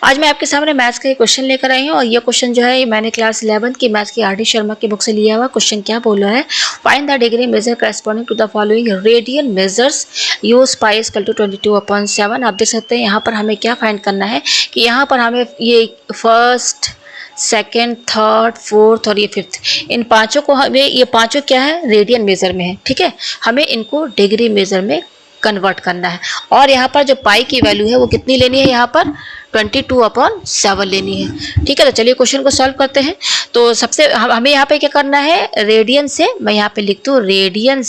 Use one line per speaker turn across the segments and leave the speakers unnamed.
आज मैं आपके सामने मैथ्स का एक क्वेश्चन लेकर आई हूँ और ये क्वेश्चन जो है मैंने क्लास 11 की मैथ्स की आर डी शर्मा की बुक से लिया हुआ। क्वेश्चन क्या बोला है, find the degree measure corresponding to the following radian measures use pi equal to 22/7। आप देख सकते हैं यहाँ पर हमें क्या फाइंड करना है कि यहाँ पर हमें ये फर्स्ट, सेकेंड, थर्ड, फोर्थ और ये फिफ्थ, इन पांचों को हमें, ये पांचों क्या है, रेडियन मेजर में है। ठीक है, हमें इनको डिग्री मेजर में कन्वर्ट करना है और यहाँ पर जो पाई की वैल्यू है वो कितनी लेनी है, यहाँ पर 22/7 लेनी है। ठीक है, तो चलिए क्वेश्चन को सॉल्व करते हैं। तो सबसे हमें यहाँ पे क्या करना है, रेडियन से, मैं यहाँ पे लिख दूँ रेडियन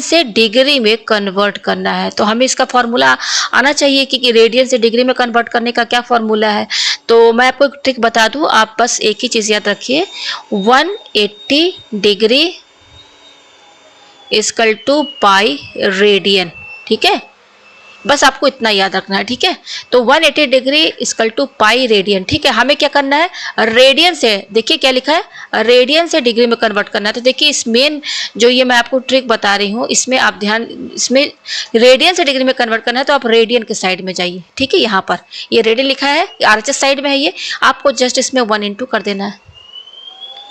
से डिग्री में कन्वर्ट करना है। तो हमें इसका फॉर्मूला आना चाहिए कि रेडियन से डिग्री में कन्वर्ट करने का क्या फॉर्मूला है। तो मैं आपको एक ट्रिक बता दूं, आप बस एक ही चीज़ याद रखिए, 180 degree equal to pi radian. ठीक है, बस आपको इतना याद रखना है। ठीक है, तो 180 degree equal to pi radian. ठीक है, हमें क्या करना है, रेडियन से, देखिए क्या लिखा है, रेडियन से डिग्री में कन्वर्ट करना है। तो देखिए इस मेन जो ये मैं आपको ट्रिक बता रही हूँ, इसमें आप ध्यान, इसमें रेडियन से डिग्री में कन्वर्ट करना है तो आप रेडियन के साइड में जाइए। ठीक है, यहाँ पर ये रेडियन लिखा है, RHS साइड में है, ये आपको जस्ट इसमें 1 इंटू कर देना है।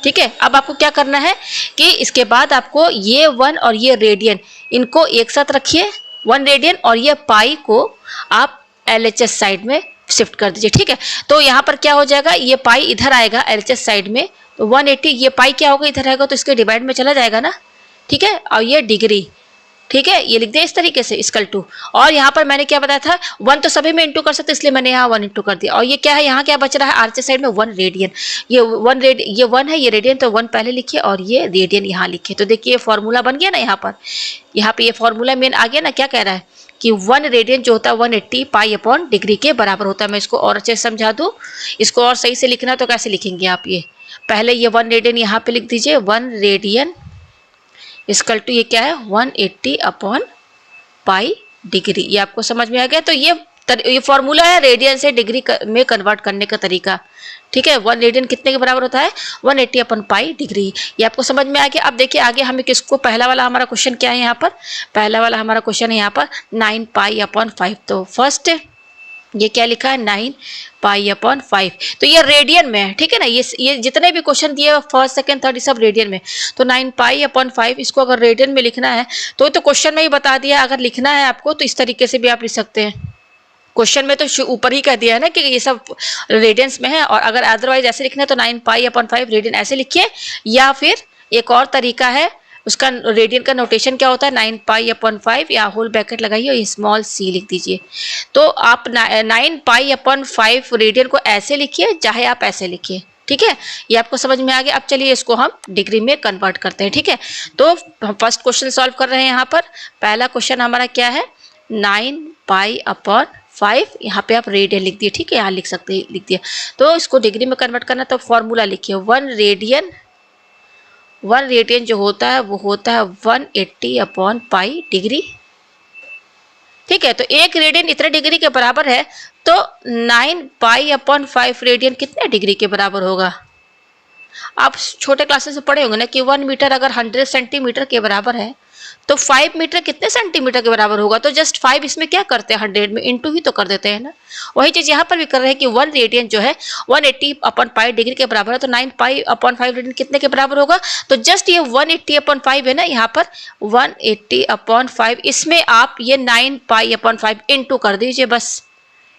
ठीक है, अब आपको क्या करना है कि इसके बाद आपको ये 1 और ये रेडियन, इनको एक साथ रखिए, 1 रेडियन, और ये पाई को आप LHS साइड में शिफ्ट कर दीजिए। ठीक है, तो यहाँ पर क्या हो जाएगा, ये पाई इधर आएगा LHS साइड में, तो 180, ये पाई क्या होगा, इधर आएगा तो इसके डिवाइड में चला जाएगा ना। ठीक है, और ये डिग्री, ठीक है, ये लिख दिया इस तरीके से इक्वल टू, और यहाँ पर मैंने क्या बताया था, 1 तो सभी में इंटू कर सकते, इसलिए मैंने यहाँ 1 इंटू कर दिया। और ये क्या है, यहाँ क्या बच रहा है, RHS साइड में 1 रेडियन, ये 1 है, ये रेडियन, तो 1 पहले लिखिए और ये रेडियन यहाँ लिखिए। तो देखिए ये फॉर्मूला बन गया ना, यहाँ पे ये फॉर्मूला मेन आ गया ना। क्या कह रहा है कि 1 रेडियन जो होता है 180 पाई अपॉन डिग्री के बराबर होता है। मैं इसको और अच्छे से समझा दूँ, इसको और सही से लिखना तो कैसे लिखेंगे आप, ये पहले ये 1 रेडियन यहाँ पे लिख दीजिए, 1 रेडियन इक्वल टू ये क्या है, 180 अपॉन पाई डिग्री। ये आपको समझ में आ गया। तो ये फॉर्मूला है रेडियन से डिग्री में कन्वर्ट करने का तरीका। ठीक है, 1 रेडियन कितने के बराबर होता है, 180 अपन पाई डिग्री। ये आपको समझ में आ गया। अब देखिए आगे हमें किसको, पहला वाला हमारा क्वेश्चन क्या है, यहाँ पर पहला वाला हमारा क्वेश्चन है यहाँ पर 9 पाई अपॉन 5। तो फर्स्ट ये क्या लिखा है, 9 पाई अपॉन 5, तो ये रेडियन में है। ठीक है ना, ये जितने भी क्वेश्चन दिए हुए फर्स्ट, सेकंड, थर्ड, सब रेडियन में। तो 9 पाई अपॉन 5, इसको अगर रेडियन में लिखना है तो क्वेश्चन में ही बता दिया। अगर लिखना है आपको तो इस तरीके से भी आप लिख सकते हैं। क्वेश्चन में तो ऊपर ही कह दिया है ना कि ये सब रेडियंस में है, और अगर अदरवाइज ऐसे लिखना है तो 9 पाई अपॉन 5 रेडियन ऐसे लिखिए, या फिर एक और तरीका है, उसका रेडियन का नोटेशन क्या होता है, 9 पाई अपॉन 5, या होल ब्रैकेट लगाइए और स्मॉल c लिख दीजिए। तो आप 9 पाई अपॉन 5 रेडियन को ऐसे लिखिए, चाहे आप ऐसे लिखिए। ठीक है, ये आपको समझ में आ गया। अब चलिए इसको हम डिग्री में कन्वर्ट करते हैं। ठीक है, तो हम फर्स्ट क्वेश्चन सॉल्व कर रहे हैं। यहाँ पर पहला क्वेश्चन हमारा क्या है, 9 पाई अपॉन 5, यहाँ पे आप रेडियन लिख दिए। ठीक है, यहाँ लिख सकते हैं, लिख दिया। तो इसको डिग्री में कन्वर्ट करना, तो फॉर्मूला लिखिए, 1 रेडियन जो होता है वो होता है 180 अपॉन पाई डिग्री। ठीक है, तो 1 रेडियन इतने डिग्री के बराबर है, तो 9 पाई अपॉन 5 रेडियन कितने डिग्री के बराबर होगा। आप छोटे क्लासेस में पढ़े होंगे ना कि 1 मीटर अगर 100 सेंटीमीटर के बराबर है तो 5 मीटर कितने सेंटीमीटर के बराबर होगा। तो जस्ट 5 इसमें क्या करते हैं, 100 में इंटू ही तो कर देते हैं ना। वही चीज यहाँ पर भी कर रहे हैं कि 1 रेडियन जो है 180 अपॉन पाई डिग्री के बराबर है, तो 9 पाई अपॉन 5 रेडियन कितने के बराबर होगा। तो जस्ट ये 180 अपॉन 5 है ना, यहाँ पर 180 अपॉन 5, इसमें आप ये 9 पाई अपॉन 5 इंटू कर दीजिए, बस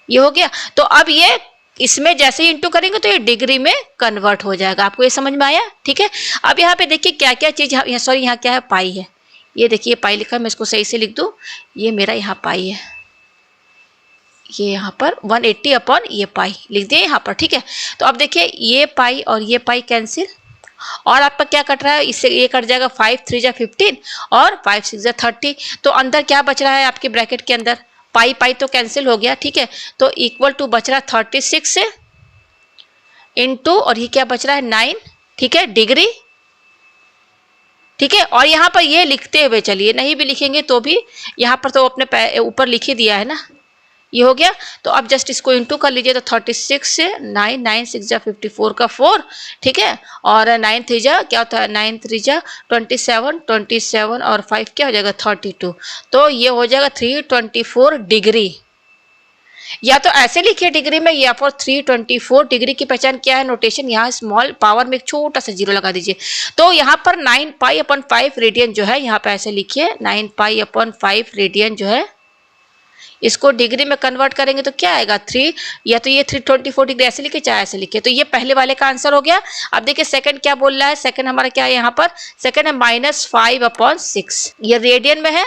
ये हो गया। तो अब ये इसमें जैसे ही इंटू करेंगे तो ये डिग्री में कन्वर्ट हो जाएगा। आपको ये समझ में आया। ठीक है, अब यहाँ पे देखिए क्या क्या चीज, सॉरी यहाँ क्या है, पाई है। ये देखिए पाई लिखा है, मैं इसको सही से लिख दूं, ये मेरा यहाँ पाई है, ये यहाँ पर 180 अपॉन ये पाई लिख दिया यहाँ पर। ठीक है, तो अब देखिए ये पाई और ये पाई कैंसिल, और आपका क्या कट रहा है, इससे ये कट जाएगा, 5 3 जा 15 और 5 6 जा 30। तो अंदर क्या बच रहा है आपके ब्रैकेट के अंदर, पाई पाई तो कैंसिल हो गया। ठीक है, तो इक्वल टू बच रहा है 36 से इंटू, और ये क्या बच रहा है 9। ठीक है, डिग्री। ठीक है, और यहाँ पर ये लिखते हुए चलिए, नहीं भी लिखेंगे तो भी यहाँ पर तो अपने ऊपर लिख ही दिया है ना, ये हो गया। तो अब जस्ट इसको इंटू कर लीजिए, तो 36 से 9, 9 6 जा 54 का 4। ठीक है, और 9 3 जा क्या होता है, 9 3 जा 27, 27 और 5 क्या हो जाएगा 32। तो ये हो जाएगा 324 डिग्री। या तो ऐसे लिखिए डिग्री में, या फिर 324 डिग्री की पहचान क्या है, नोटेशन यहाँ स्मॉल पावर में एक छोटा सा जीरो लगा दीजिए। तो यहाँ पर 9 पाई अपॉन 5 रेडियन जो है, यहाँ पे ऐसे लिखिए 9 पाई अपॉन 5 रेडियन जो है, इसको डिग्री में कन्वर्ट करेंगे तो क्या आएगा 3, या तो ये 324 डिग्री ऐसे लिखे चाहे ऐसे लिखे। तो ये पहले वाले का आंसर हो गया। अब देखिए सेकंड क्या बोल रहा है, सेकंड हमारा क्या है यहाँ पर, सेकंड है -5/6, ये रेडियन में है,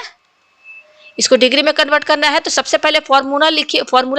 इसको डिग्री में कन्वर्ट करना है। तो सबसे पहले फॉर्मूला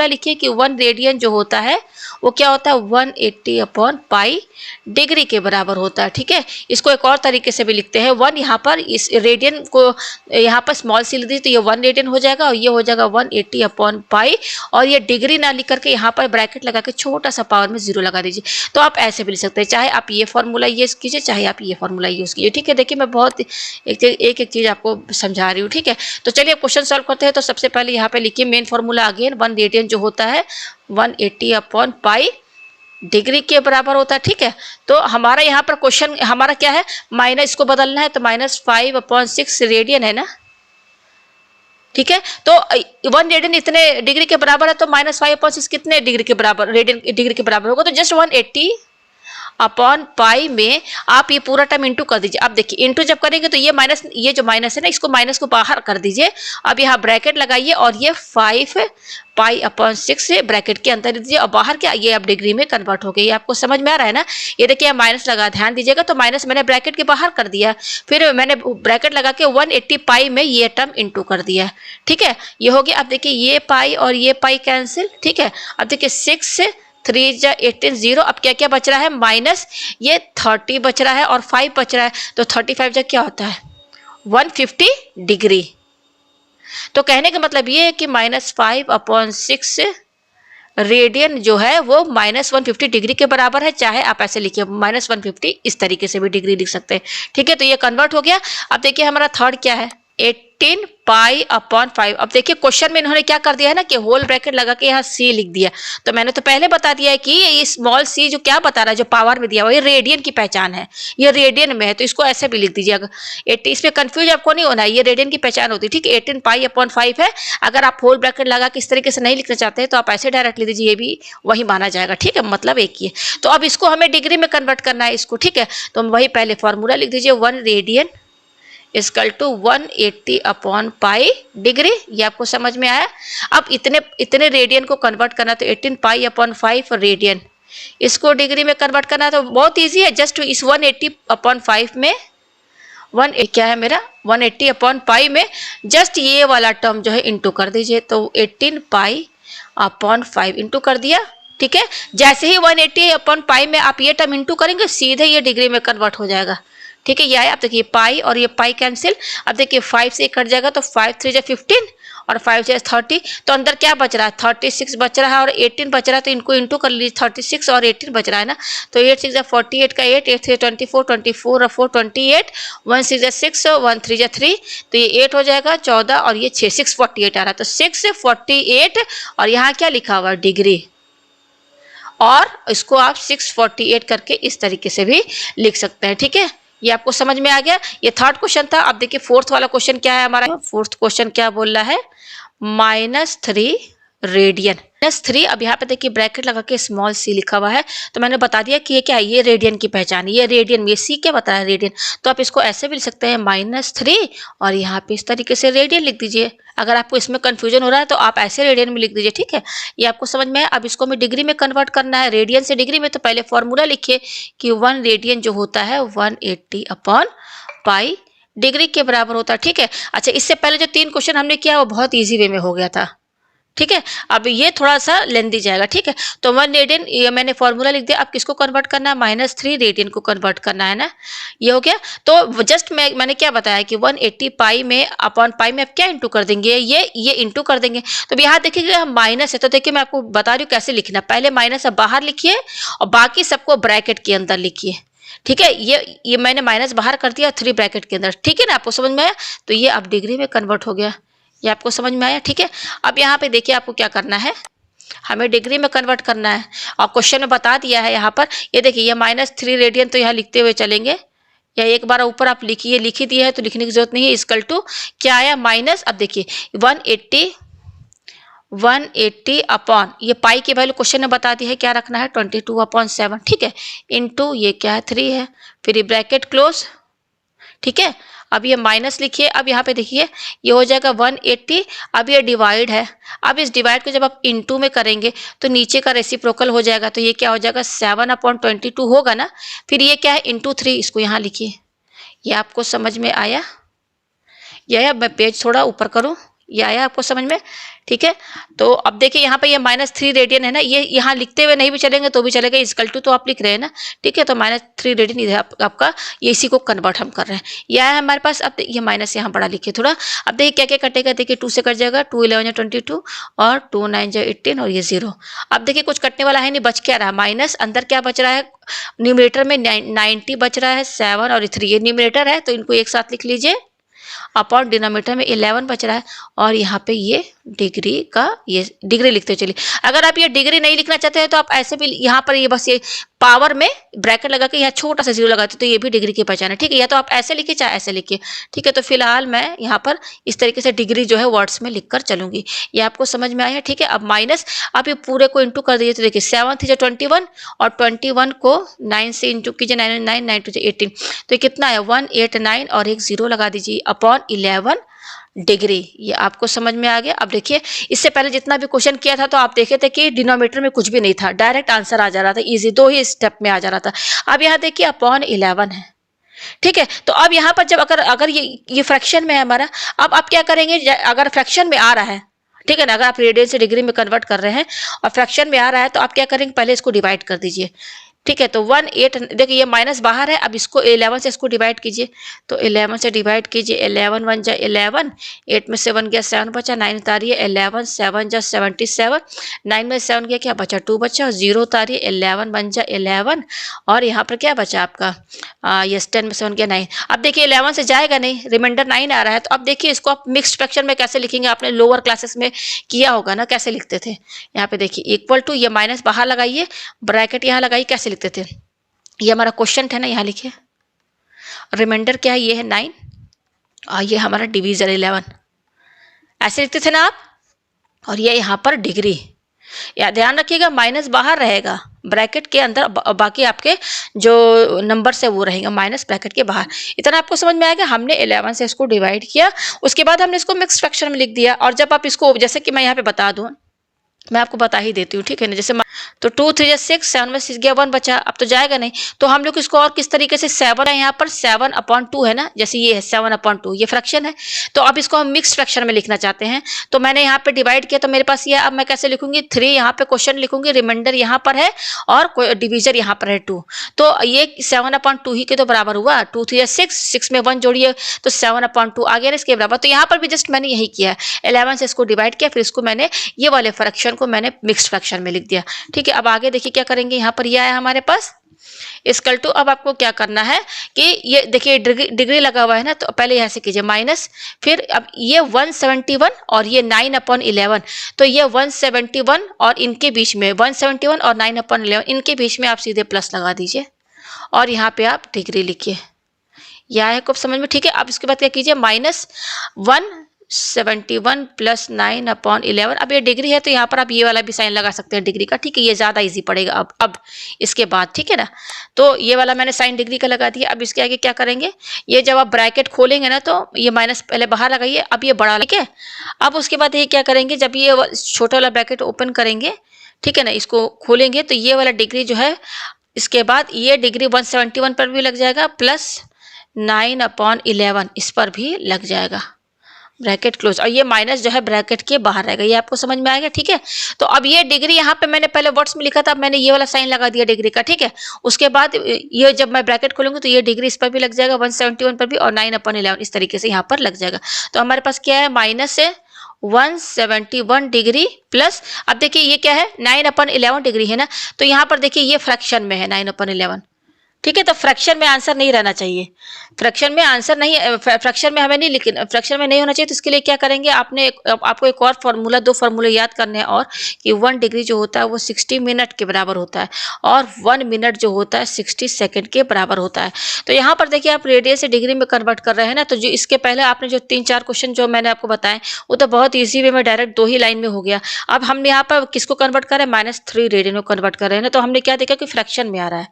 लिखिए कि 1 रेडियन जो होता है वो क्या होता है, 180/पाई डिग्री के बराबर होता है। ठीक है, इसको एक और तरीके से भी लिखते हैं, 1 यहाँ पर इस रेडियन को यहाँ पर स्मॉल सी लिख दीजिए तो ये 1 रेडियन हो जाएगा, और ये हो जाएगा 180/पाई, और ये डिग्री ना लिख करके यहाँ पर ब्रैकेट लगा के छोटा सा पावर में जीरो लगा दीजिए। तो आप ऐसे भी लिख सकते हैं, चाहे आप ये फॉर्मूला यूज कीजिए, चाहे आप ये फॉर्मूला यूज कीजिए। ठीक है, देखिए मैं बहुत एक चीज आपको समझा रही हूँ। ठीक है, तो चलिए क्वेश्चन सॉल्व करते हैं। तो सबसे पहले यहाँ पे लिखिए मेन फॉर्मूला अगेन, 1 रेडियन जो होता है 180/पाई डिग्री के बराबर होता है। ठीक है, तो हमारा यहाँ पर क्वेश्चन हमारा क्या है, माइनस इसको बदलना है, तो -5/6 रेडियन है ना। ठीक है, तो 1 रेडियन इतने डिग्री के बराबर है, तो -5/6 कितने डिग्री के बराबर, रेडियन डिग्री के बराबर होगा, तो जस्ट 180/पाई में आप ये पूरा टर्म इंटू कर दीजिए। अब देखिए इंटू जब करेंगे तो ये माइनस, ये जो माइनस है ना, इसको माइनस को बाहर कर दीजिए। अब यहाँ ब्रैकेट लगाइए और ये 5/6 से ब्रैकेट के अंदर दीजिए, और बाहर क्या, ये अब डिग्री में कन्वर्ट हो गई। आपको समझ में आ रहा है ना। ये देखिए माइनस लगा, ध्यान दीजिएगा, तो माइनस मैंने ब्रैकेट के बाहर कर दिया, फिर मैंने ब्रैकेट लगा के 180 पाई में ये टर्म इंटू कर दिया। ठीक है, ये हो गया। अब देखिए ये पाई और ये पाई कैंसिल। ठीक है, अब देखिए 6 3 जा 18 0, अब क्या क्या बच रहा है, माइनस ये 30 बच रहा है और 5 बच रहा है, तो 35 जा क्या होता है 150 डिग्री। तो कहने का मतलब ये है कि -5/6 रेडियन जो है वो -150 डिग्री के बराबर है। चाहे आप ऐसे लिखिए -150, इस तरीके से भी डिग्री लिख सकते हैं। ठीक है, तो ये कन्वर्ट हो गया। अब देखिए हमारा थर्ड क्या है, 18π/5। अब देखिए क्वेश्चन में इन्होंने क्या कर दिया है ना कि होल ब्रैकेट लगा के यहाँ सी लिख दिया। तो मैंने तो पहले बता दिया है कि ये स्मॉल सी जो क्या बता रहा है, जो पावर में दिया हुआ, ये रेडियन की पहचान है, ये रेडियन में है, तो इसको ऐसे भी लिख दीजिए। इसमें कंफ्यूज आपको नहीं होना है, ये रेडियन की पहचान होती है। ठीक है, 18π/5 है। अगर आप होल ब्रैकेट लगा के इस तरीके से नहीं लिखना चाहते हैं तो आप ऐसे डायरेक्ट लिख दीजिए, ये भी वही माना जाएगा। ठीक है, मतलब एक ही है। तो अब इसको हमें डिग्री में कन्वर्ट करना है इसको। ठीक है, तो हम वही पहले फॉर्मूला लिख दीजिए, 1 रेडियन इक्वल टू 180/पाई डिग्री। ये आपको समझ में आया। अब इतने रेडियन को कन्वर्ट करना, तो 18π/5 रेडियन, इसको डिग्री में कन्वर्ट करना तो बहुत इजी है। जस्ट इस 180/5 में क्या है मेरा 180/पाई में जस्ट ये वाला टर्म जो है इंटू कर दीजिए, तो 18π/5 इंटू कर दिया। ठीक है, जैसे ही 180/पाई में आप ये टर्म इंटू करेंगे, सीधे ये डिग्री में कन्वर्ट हो जाएगा। ठीक है, ये आया। अब देखिए पाई और ये पाई कैंसिल। अब देखिए 5 से कट जाएगा, तो 5 3 जा 15 और 5 जा 30, तो अंदर क्या बच रहा है 36 बच रहा है, और 18 बच रहा है, तो इनको इंटू कर लीजिए। 36 और 18 बच रहा है ना, तो 8 6 जा 48 का 8 8 3 24 24 और 4 28 1 6 जा 6 1 3 जा 3, तो ये 8 हो जाएगा 14 और ये 6 6 48 आ रहा है, तो 648 और यहाँ क्या लिखा हुआ डिग्री, और इसको आप 648 करके इस तरीके से भी लिख सकते हैं। ठीक है, ये आपको समझ में आ गया। ये थर्ड क्वेश्चन था। अब देखिए फोर्थ वाला क्वेश्चन क्या है हमारा। फोर्थ क्वेश्चन क्या बोल रहा है, -3 रेडियन। -3, अब यहाँ पे देखिए ब्रैकेट लगा के स्मॉल सी लिखा हुआ है, तो मैंने बता दिया कि ये क्या है, ये रेडियन की पहचान, ये रेडियन, ये सी क्या बता रहा है रेडियन। तो आप इसको ऐसे भी लिख सकते हैं -3 और यहाँ पे इस तरीके से रेडियन लिख दीजिए। अगर आपको इसमें कंफ्यूजन हो रहा है तो आप ऐसे रेडियन में लिख दीजिए। ठीक है, ये आपको समझ में आया। अब इसको हमें डिग्री में कन्वर्ट करना है, रेडियन से डिग्री में, तो पहले फॉर्मूला लिखिए कि 1 रेडियन जो होता है 180/पाई डिग्री के बराबर होता है। ठीक है, अच्छा इससे पहले जो 3 क्वेश्चन हमने किया वो बहुत ईजी वे में हो गया था। ठीक है, अब ये थोड़ा सा लेंदी जाएगा। ठीक है, तो 1 रेडियन ये मैंने फॉर्मूला लिख दिया। अब किसको कन्वर्ट करना है, -3 रेडियन को कन्वर्ट करना है ना, ये हो गया। तो जस्ट मैंने क्या बताया कि 180 में अपॉन पाई में आप क्या इंटू कर देंगे, ये इंटू कर देंगे। तो यहाँ देखिएगा माइनस है, तो देखिए मैं आपको बता रही हूँ कैसे लिखना। पहले माइनस बाहर लिखिए और बाकी सबको ब्रैकेट के अंदर लिखिए। ठीक है, ये मैंने माइनस बाहर कर दिया, 3 ब्रैकेट के अंदर। ठीक है ना, आपको समझ में आया। तो ये अब डिग्री में कन्वर्ट हो गया, ये आपको समझ में आया। ठीक है, अब यहाँ पे देखिए आपको क्या करना है, हमें डिग्री में कन्वर्ट करना है, और क्वेश्चन में बता दिया है यहाँ पर। ये देखिए ये -3 रेडियन, तो यहाँ लिखते हुए चलेंगे, या एक बार ऊपर आप लिखिए, लिख ही दिया है तो लिखने की जरूरत नहीं है। इक्वल टू क्या आया माइनस, अब देखिए 180 अपॉन, ये पाई की वैल्यू क्वेश्चन ने बता दी है, क्या रखना है 22/7, ठीक है, इनटू ये क्या है 3 है, फिर ये ब्रैकेट क्लोज, ठीक है। अब ये माइनस लिखिए, अब यहाँ पे देखिए ये हो जाएगा 180, अब ये डिवाइड है, अब इस डिवाइड को जब आप इनटू में करेंगे तो नीचे का रेसिप्रोकल हो जाएगा, तो ये क्या हो जाएगा 7/22 होगा ना, फिर ये क्या है इंटू 3, इसको यहाँ लिखिए। ये आपको समझ में आया? ये आया? मैं पेज थोड़ा ऊपर करूँ, ये आया आपको समझ में? ठीक है, तो अब देखिए यहाँ पे ये -3 रेडियन है ना, ये यहाँ लिखते हुए नहीं भी चलेंगे तो भी चलेगा, इक्वल टू तो आप लिख रहे हैं ना, ठीक है, तो -3 रेडियन इधर आपका ये इसी को कन्वर्ट हम कर रहे हैं, ये आया हमारे पास। अब ये माइनस यहाँ बड़ा लिखिए थोड़ा, अब देखिए क्या क्या कटेगा, देखिए 2 से कट जाएगा, 2 11 22 और 2 9 18 और ये 0। अब देखिए कुछ कटने वाला है नहीं, बच क्या रहा माइनस, अंदर क्या बच रहा है, न्यूमरेटर में 90 बच रहा है, 7 और 3 ये न्यूमरेटर है तो इनको एक साथ लिख लीजिए, अपॉन डिनोमिनेटर में 11 बच रहा है, और यहाँ पे ये डिग्री का ये डिग्री लिखते चलिए। अगर आप ये डिग्री नहीं लिखना चाहते हैं तो आप ऐसे भी यहाँ पर ये बस ये पावर में ब्रैकेट लगा के यहाँ छोटा सा 0 लगाते तो ये भी डिग्री की पहचान है, ठीक है, या तो आप ऐसे लिखिए चाहे ऐसे लिखिए, ठीक है। तो फिलहाल मैं यहाँ पर इस तरीके से डिग्री जो है वर्ड्स में लिखकर चलूंगी, ये आपको समझ में आया, ठीक है। अब माइनस, आप ये पूरे को इंटू कर दीजिए, तो देखिए 7 3 21 और 21 को 9 से इंटू कीजिए, 9 9 9 2 18, तो ये कितना है 189 और एक 0 लगा दीजिए अपॉन 11 डिग्री, ये आपको समझ में आ गया। अब देखिए इससे पहले जितना भी क्वेश्चन किया था तो आप देखे थे कि डिनोमिनेटर में कुछ भी नहीं था, डायरेक्ट आंसर आ जा रहा था, इजी 2 ही स्टेप में आ जा रहा था। अब यहाँ देखिए अपॉन 11 है, ठीक है। तो अब यहाँ पर जब अगर ये फ्रैक्शन में है हमारा, अब आप क्या करेंगे, अगर फ्रैक्शन में आ रहा है, ठीक है ना, अगर आप रेडियन से डिग्री में कन्वर्ट कर रहे हैं और फ्रैक्शन में आ रहा है तो आप क्या करेंगे, पहले इसको डिवाइड कर दीजिए, ठीक है। तो 8 देखिए ये माइनस बाहर है, अब इसको 11 से इसको डिवाइड कीजिए, तो 11 से डिवाइड कीजिए, 11 1 जा 11, 8 में 7 गया 7 बचा, 9 उतारिए 11 7 जा 77, 9 में 7 गया क्या बचा 2 बचा, 0 उतारिए 11 1 जा 11, और यहाँ पर क्या बचा आपका यस 10 में 7 गया 9। अब देखिए 11 से जाएगा नहीं, रिमाइंडर 9 आ रहा है, तो अब देखिए इसको आप मिक्स्ड फ्रैक्शन में कैसे लिखेंगे, आपने लोअर क्लासेस में किया होगा ना, कैसे लिखते थे, यहाँ पे देखिए इक्वल टू, ये माइनस बाहर लगाइए, ब्रैकेट यहाँ लगाइए, कैसे लिखते थे, ये हमारा क्वेश्चन है ना, यहाँ लिखिए, रिमाइंडर क्या है, ये है 9 और ये हमारा डिवीजन 11, ऐसे लिखते थे ना आप, और ये यहाँ पर डिग्री, या ध्यान रखिएगा माइनस बाहर रहेगा ब्रैकेट के अंदर, बाकी आपके जो नंबर है वो रहेगा माइनस ब्रैकेट के बाहर। इतना आपको समझ में आएगा। हमने 11 से इसको डिवाइड किया, उसके बाद हमने इसको मिक्स फ्रैक्शन में लिख दिया, और जब आप इसको, जैसे कि मैं यहाँ पे बता दूं, मैं आपको बता ही देती हूँ, ठीक है ना, जैसे तो 2 3 6 7 में 6 गया 1 बचा, अब तो जाएगा नहीं, तो हम लोग इसको और किस तरीके से 7 है यहाँ पर 7/2 है ना, जैसे ये है 7/2, ये फ्रैक्शन है, तो अब इसको हम मिक्स फ्रैक्शन में लिखना चाहते हैं, तो मैंने यहाँ पे डिवाइड किया, तो मेरे पास ये, अब मैं कैसे लिखूंगी 3 यहाँ पे क्वेश्चन लिखूंगी, रिमाइंडर यहाँ पर है और डिवीजर यहाँ पर है 2, तो ये 7/2 ही के तो बराबर हुआ, 2 3 6 में 1 जोड़िए तो 7/2 आ गया ना इसके बराबर। तो यहाँ पर भी जस्ट मैंने यही किया है, 11 से इसको डिवाइड किया, फिर इसको मैंने ये वाले फ्रैक्शन को मैंने मिक्स्ड फ्रैक्शन में लिख दिया, ठीक है। अब आगे देखिए क्या करेंगे, यहाँ पर ये आया हमारे पास इक्वल टू, अब आपको क्या करना है कि ये देखिए डिग्री लगा हुआ है ना, तो पहले यहाँ से कीजिए माइनस, फिर अब ये 171 और ये 9/11, तो ये 171 और इनके बीच में 171 और 9/11 इनके बीच में आप सीधे प्लस लगा दीजिए, और यहाँ पे आप डिग्री लिखिए, यह है खूब समझ में, ठीक है। अब इसके बाद क्या कीजिए, -171 + 9/11, अब ये डिग्री है तो यहाँ पर आप ये वाला भी साइन लगा सकते हैं डिग्री का, ठीक है, ये ज़्यादा इजी पड़ेगा अब इसके बाद, ठीक है ना। तो ये वाला मैंने साइन डिग्री का लगा दिया। अब इसके आगे क्या करेंगे, ये जब आप ब्रैकेट खोलेंगे ना तो ये माइनस पहले बाहर लगाइए, अब ये बड़ा, ठीक है। अब उसके बाद ये क्या करेंगे, जब ये छोटा वाला ब्रैकेट ओपन करेंगे, ठीक है ना, इसको खोलेंगे तो ये वाला डिग्री जो है, इसके बाद ये डिग्री 171 पर भी लग जाएगा, प्लस 9/11 इस पर भी लग जाएगा, ब्रैकेट क्लोज, और ये माइनस जो है ब्रैकेट के बाहर रहेगा, ये आपको समझ में आएगा, ठीक है। तो अब ये डिग्री यहाँ पे मैंने पहले वर्ड्स में लिखा था, अब मैंने ये वाला साइन लगा दिया डिग्री का, ठीक है। उसके बाद ये जब मैं ब्रैकेट खोलूंगी तो ये डिग्री इस पर भी लग जाएगा 171 पर भी, और 9/11 इस तरीके से यहाँ पर लग जाएगा। तो हमारे पास क्या है, माइनस से 171 डिग्री प्लस, अब देखिए ये क्या है 9/11 डिग्री है ना, तो यहाँ पर देखिए ये फ्रैक्शन में है 9/11, ठीक है, तो फ्रैक्शन में आंसर नहीं रहना चाहिए, फ्रैक्शन में आंसर नहीं, फ्रैक्शन में हमें नहीं, लेकिन फ्रैक्शन में नहीं होना चाहिए। तो इसके लिए क्या करेंगे, आपको एक और फार्मूला, दो फार्मूले याद करने हैं और कि 1 डिग्री जो होता है वो 60 मिनट के बराबर होता है और 1 मिनट जो होता है 60 सेकंड के बराबर होता है। तो यहाँ पर देखिए आप रेडियन से डिग्री में कन्वर्ट कर रहे हैं ना, तो जो इसके पहले आपने जो 3-4 क्वेश्चन जो मैंने आपको बताए वो तो बहुत ईजी वे में डायरेक्ट 2 ही लाइन में हो गया। अब हमने यहाँ पर किसको कन्वर्ट कर रहे हैं, -3 रेडियन में कन्वर्ट कर रहे हैं ना, तो हमने क्या देखा कि फ्रैक्शन में आ रहा है।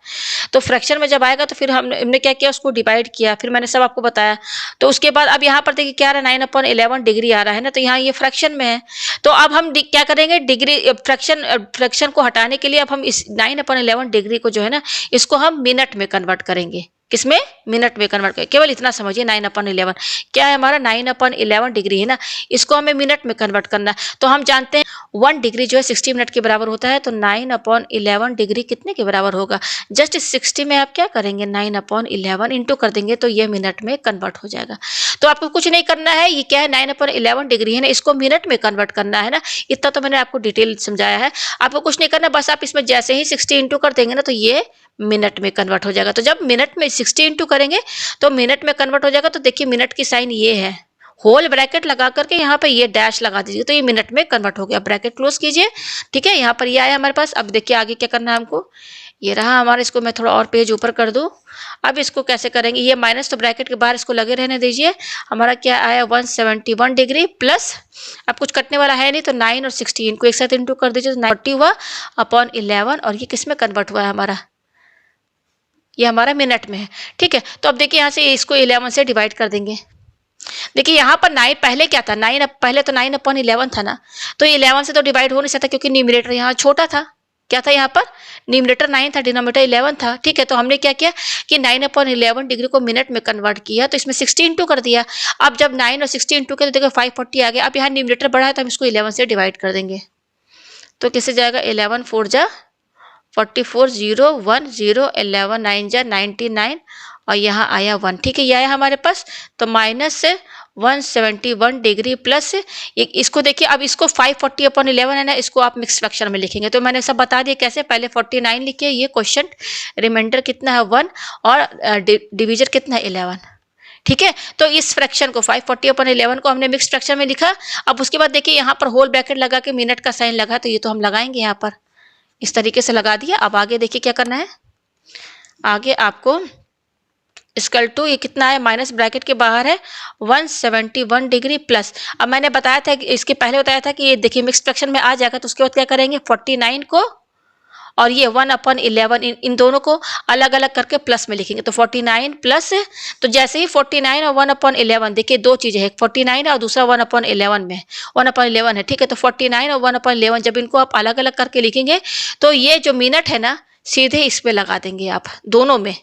तो फ्रैक्शन में जब आएगा तो फिर हमने क्या किया, उसको डिवाइड किया, फिर मैंने सब आपको बताया। तो उसके बाद अब यहाँ पर देखिए क्या आ रहा है, 9/11 डिग्री आ रहा है ना, तो यहाँ ये फ्रैक्शन में है। तो अब हम क्या करेंगे, डिग्री फ्रैक्शन को हटाने के लिए अब हम इस 9/11 डिग्री को जो है ना, इसको हम मिनट में कन्वर्ट करेंगे। किसमें, मिनट में कन्वर्ट करें। केवल इतना समझिए, 9/11 क्या है हमारा, 9/11 डिग्री है ना, इसको हमें मिनट में कन्वर्ट करना है। तो हम जानते हैं 1 डिग्री जो है 60 मिनट के बराबर होता है, तो 9/11 डिग्री कितने के बराबर होगा, जस्ट 60 में आप क्या करेंगे, 9/11 इंटू कर देंगे तो ये मिनट में कन्वर्ट हो जाएगा। तो आपको कुछ नहीं करना है, ये क्या है 9/11 डिग्री है ना, इसको मिनट में कन्वर्ट करना है ना, इतना तो मैंने आपको डिटेल समझाया है। आपको कुछ नहीं करना, बस आप इसमें जैसे ही 60 इंटू कर देंगे ना, तो ये मिनट में कन्वर्ट हो जाएगा। तो जब मिनट में 60 इंटू करेंगे तो मिनट में कन्वर्ट हो जाएगा। तो देखिए मिनट की साइन ये है, होल ब्रैकेट लगा करके यहाँ पे ये डैश लगा दीजिए, तो ये मिनट में कन्वर्ट हो गया। ब्रैकेट क्लोज कीजिए, ठीक है, यहाँ पर ये आया हमारे पास। अब देखिए आगे क्या करना है हमको, ये रहा हमारा, इसको मैं थोड़ा और पेज ऊपर कर दूं। अब इसको कैसे करेंगे, ये माइनस तो ब्रैकेट के बाहर इसको लगे रहने दीजिए। हमारा क्या आया, 171 डिग्री प्लस, अब कुछ कटने वाला है नहीं, तो 9 और 60 इनको एक साथ इंटू कर दीजिए, तो 40 हुआ अपॉन 11, और ये किस में कन्वर्ट हुआ है हमारा, ये हमारा मिनट में है। ठीक है, तो अब देखिए यहाँ से इसको 11 से डिवाइड कर देंगे। देखिए यहाँ पर 9 पहले क्या था, 9 पहले तो 9/11 था ना, तो 11 से तो डिवाइड हो नहीं सकता क्योंकि न्यूमरेटर यहाँ छोटा था। क्या था यहाँ पर, न्यूमरेटर 9 था, डिनोमिनेटर 11 था। ठीक है, तो हमने क्या किया कि 9/11 डिग्री को मिनट में कन्वर्ट किया, तो इसमें 60 इंटू कर दिया। अब जब 9 और 60 इंटू कर, देखो 540 आ गया। अब यहाँ न्यूमरेटर बढ़ा है तो हम इसको 11 से डिवाइड कर देंगे, तो किससे जाएगा, 11 4 जा 44, 0 1 0, 11 9 जा 99, और यहाँ आया 1। ठीक है, ये आया हमारे पास। तो -171 डिग्री प्लस, इसको देखिए, अब इसको 540/11 है ना, इसको आप मिक्स फ्रैक्शन में लिखेंगे। तो मैंने सब बता दिया कैसे, पहले 49 लिखे, ये क्वेश्चन, रिमाइंडर कितना है 1, और डिवीजर कितना है 11। ठीक है, तो इस फ्रैक्शन को 540/11 को हमने मिक्स फ्रैक्शन में लिखा। अब उसके बाद देखिए यहाँ पर होल ब्रैकेट लगा के मिनट का साइन लगा, तो ये तो हम लगाएंगे यहाँ पर, इस तरीके से लगा दिया। अब आगे देखिए क्या करना है, आगे आपको इक्वल टू, ये कितना है, माइनस ब्रैकेट के बाहर है 171 डिग्री प्लस। अब मैंने बताया था, इसके पहले बताया था कि ये देखिए मिक्स फ्रैक्शन में आ जाएगा, तो उसके बाद क्या करेंगे, 49 को और ये 1/11 इन दोनों को अलग अलग करके प्लस में लिखेंगे। तो 49 प्लस, तो जैसे ही 49 और 1/11, देखिए दो चीजें हैं, 49 और दूसरा 1/11 में 1/11 है। ठीक है, तो 49 और 1/11 जब इनको आप अलग अलग करके लिखेंगे, तो ये जो मिनट है ना, सीधे इस पे लगा देंगे आप, दोनों में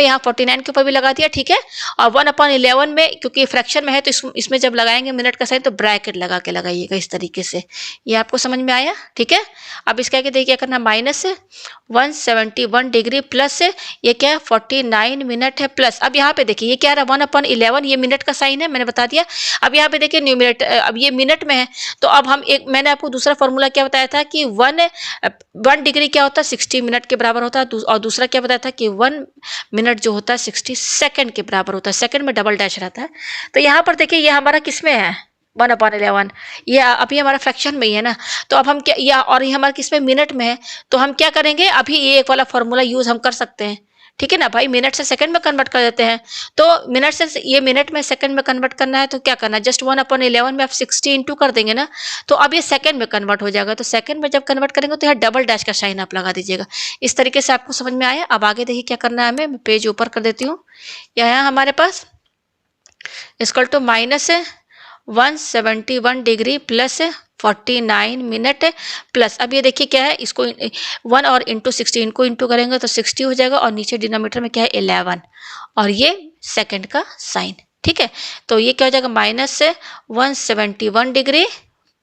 यहाँ 49 के ऊपर भी लगा दिया। ठीक है, और 1/11 में क्योंकि फ्रैक्शन में है, तो इसमें जब लगाएंगे मिनट का साइन, तो ब्रैकेट लगा के लगाइएगा इस तरीके से। ये आपको समझ में आया, ठीक है। अब इसका देखिए क्या करना, -171 डिग्री प्लस, ये क्या है 49 मिनट है प्लस। अब यहाँ पे देखिए ये क्या रहा, 1/11, ये मिनट का साइन है, मैंने बता दिया। अब यहाँ पे देखिए न्यूमरेटर, अब ये मिनट में है, तो अब हम मैंने आपको दूसरा फॉर्मूला क्या बताया था कि 1 डिग्री क्या होता है, 60 मिनट के बराबर होता है, और दूसरा क्या बताया था कि 1 मिनट जो होता है 60 सेकंड के बराबर होता है। सेकंड में डबल डैश रहता है। तो यहाँ पर देखिए ये हमारा किस में है, 1/11, ये अभी हमारा फ्रैक्शन में ही है ना। तो अब हम क्या, या और ये हमारा किस में, मिनट में है, तो हम क्या करेंगे, अभी ये एक वाला फॉर्मूला यूज हम कर सकते हैं। ठीक है ना भाई, मिनट से सेकंड में कन्वर्ट कर देते हैं। तो मिनट से ये मिनट में सेकंड में कन्वर्ट करना है, तो क्या करना है, जस्ट 1/11 में आप 60 इंटू कर देंगे ना, तो अब ये सेकंड में कन्वर्ट हो जाएगा। तो सेकंड में जब कन्वर्ट करेंगे तो यहाँ डबल डैश का साइन आप लगा दीजिएगा। इस तरीके से आपको समझ में आया। अब आगे देखिए क्या करना है हमें, मैं पेज ऊपर कर देती हूँ। यहाँ हमारे पास equal to -171 degree plus 49 minute plus, अब ये देखिए क्या है, इसको 1 और इंटू 60, इनको इंटू करेंगे तो 60 हो जाएगा, और नीचे डिनोमिनेटर में क्या है 11, और ये सेकंड का साइन। ठीक है, तो ये क्या हो जाएगा, -171 डिग्री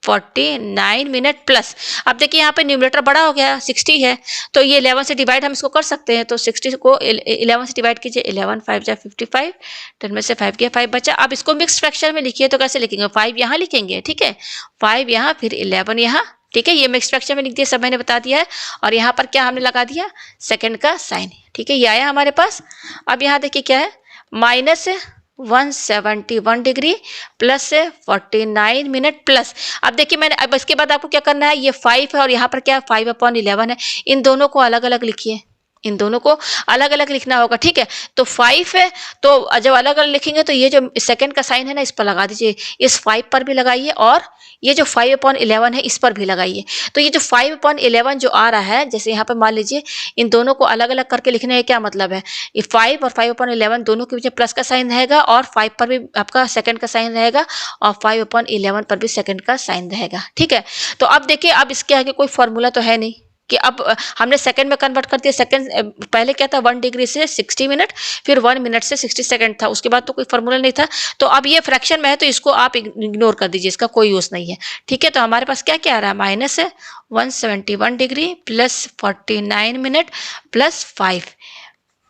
49 मिनट प्लस। अब देखिए यहाँ पे न्यूमरेटर बड़ा हो गया, 60 है, तो ये 11 से डिवाइड हम इसको कर सकते हैं। तो 60 को 11 से डिवाइड कीजिए, 11 5 जा 55, 10 में से 5 गया, 5 बचा। अब इसको मिक्स फ्रैक्शन में लिखिए, तो कैसे लिखेंगे, 5 यहाँ लिखेंगे, ठीक है, 5 यहाँ, फिर 11 यहाँ, ठीक है, ये मैं स्ट्रक्चर में लिख दिया, सब मैंने बता दिया है। और यहाँ पर क्या हमने लगा दिया, सेकंड का साइन। ठीक है, ये आया हमारे पास। अब यहाँ देखिए क्या है, -171 डिग्री प्लस 49 मिनट प्लस। अब देखिए मैंने, अब इसके बाद आपको क्या करना है, ये 5 है और यहाँ पर क्या है 5/11 है, इन दोनों को अलग अलग लिखिए, इन दोनों को अलग अलग लिखना होगा। ठीक है, तो 5 है, तो जब अलग अलग लिखेंगे तो ये जो सेकंड का साइन है ना, इस पर लगा दीजिए, इस 5 पर भी लगाइए और ये जो 5/11 है इस पर भी लगाइए। तो ये जो 5/11 जो आ रहा है, जैसे यहाँ पे मान लीजिए इन दोनों को अलग अलग करके लिखने का क्या मतलब है, ये 5 और 5/11 दोनों के बीच में प्लस का साइन रहेगा और 5 पर भी आपका सेकंड का साइन रहेगा और 5/11 पर भी सेकंड का साइन रहेगा। ठीक है, तो अब देखिए, अब इसके आगे कोई फॉर्मूला तो है नहीं कि अब हमने सेकंड में कन्वर्ट कर दिया। सेकंड पहले क्या था, 1 डिग्री से 60 मिनट, फिर 1 मिनट से 60 सेकंड था, उसके बाद तो कोई फॉर्मूला नहीं था। तो अब ये फ्रैक्शन में है तो इसको आप इग्नोर कर दीजिए, इसका कोई यूज नहीं है। ठीक है, तो हमारे पास क्या क्या आ रहा है, -171 degree plus 49 minute plus 5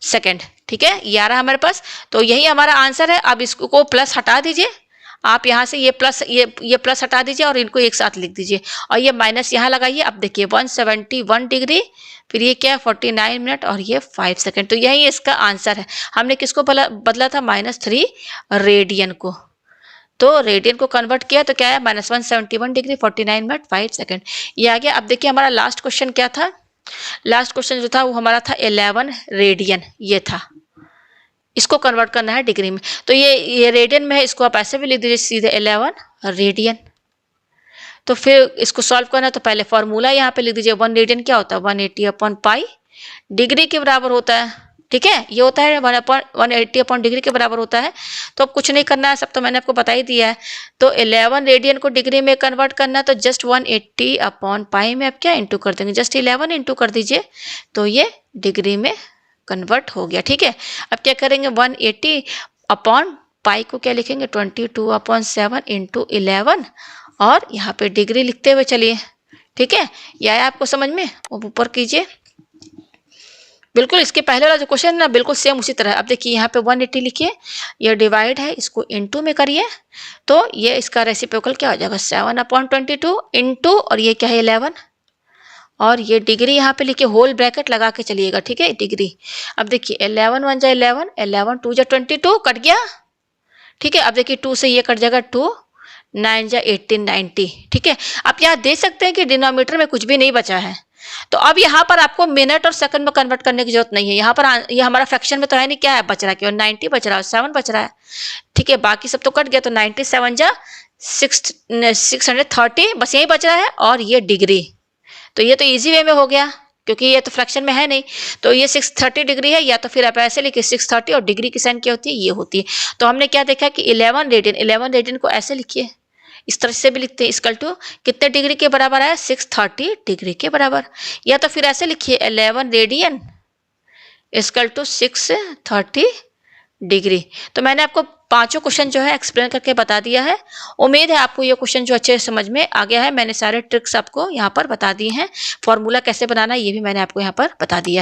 second. ठीक है, ये आ रहा है हमारे पास, तो यही हमारा आंसर है। अब इसको प्लस हटा दीजिए, आप यहाँ से ये प्लस ये प्लस हटा दीजिए और इनको एक साथ लिख दीजिए और ये माइनस यहाँ लगाइए। अब देखिए 171 डिग्री, फिर ये क्या है 49 मिनट और ये 5 सेकंड। तो यही इसका आंसर है। हमने किसको बदला था, -3 रेडियन को। तो रेडियन को कन्वर्ट किया तो क्या है, -171 डिग्री 49 मिनट 5 सेकंड, ये आ गया। अब देखिए हमारा लास्ट क्वेश्चन क्या था, लास्ट क्वेश्चन जो था वो हमारा था 11 रेडियन, ये था। इसको कन्वर्ट करना है डिग्री में, तो ये रेडियन में है, इसको आप ऐसे भी लिख दीजिए सीधे 11 रेडियन। तो फिर इसको सॉल्व करना है तो पहले फॉर्मूला यहाँ पे लिख दीजिए, 1 रेडियन क्या होता है, 180/पाई डिग्री के बराबर होता है। ठीक है, ये होता है 180 डिग्री के बराबर होता है। तो अब कुछ नहीं करना है, सब तो मैंने आपको बता ही दिया है। तो 11 रेडियन को डिग्री में कन्वर्ट करना है तो जस्ट 180/पाई में आप क्या इंटू कर देंगे, जस्ट 11 इंटू कर दीजिए तो ये डिग्री में कन्वर्ट हो गया। ठीक है, अब क्या करेंगे, 180/पाई को क्या लिखेंगे, 22/7 इंटू 11 और यहाँ पे डिग्री लिखते हुए चलिए। ठीक है, यह आया आपको समझ में, अब ऊपर कीजिए। बिल्कुल इसके पहले वाला जो क्वेश्चन ना बिल्कुल सेम उसी तरह। अब देखिए यहाँ पे 180 लिखिए, ये डिवाइड है, इसको इंटू में करिए तो ये इसका रेसिप्रोकल क्या हो जाएगा, 7/22 इंटू और ये क्या है 11 और ये डिग्री यहाँ पे लिखिए, होल ब्रैकेट लगा के चलिएगा। ठीक है, डिग्री। अब देखिए 11 1 जा 11, 11 2 जा 22, कट गया। ठीक है, अब देखिए 2 से ये कट जाएगा, 2 9 जा 18 90। ठीक है, आप यहाँ देख सकते हैं कि डिनोमिनेटर में कुछ भी नहीं बचा है। तो अब यहाँ पर आपको मिनट और सेकंड में कन्वर्ट करने की जरूरत नहीं है। यहाँ पर ये हमारा फ्रैक्शन में तो है नहीं, क्या है बच रहा है, केवल 90 बच रहा है, 7 बच रहा है। ठीक है, बाकी सब तो कट गया, तो 97 जा 630 बस यही बच रहा है और ये डिग्री। तो ये तो इजी वे में हो गया क्योंकि ये तो फ्रैक्शन में है नहीं। तो ये 630 डिग्री है, या तो फिर आप ऐसे लिखिए 630 और डिग्री की साइन क्या होती है, ये होती है। तो हमने क्या देखा कि 11 रेडियन को ऐसे लिखिए, इस तरह से भी लिखते हैं, इसकल टू कितने डिग्री के बराबर आया, 630 डिग्री के बराबर। या तो फिर ऐसे लिखिए 11 रेडियन इसकल टू 630 डिग्री। तो मैंने आपको पांचों क्वेश्चन जो है एक्सप्लेन करके बता दिया है। उम्मीद है आपको ये क्वेश्चन जो अच्छे समझ में आ गया है। मैंने सारे ट्रिक्स आपको यहाँ पर बता दिए हैं। फॉर्मूला कैसे बनाना है ये भी मैंने आपको यहाँ पर बता दिया है।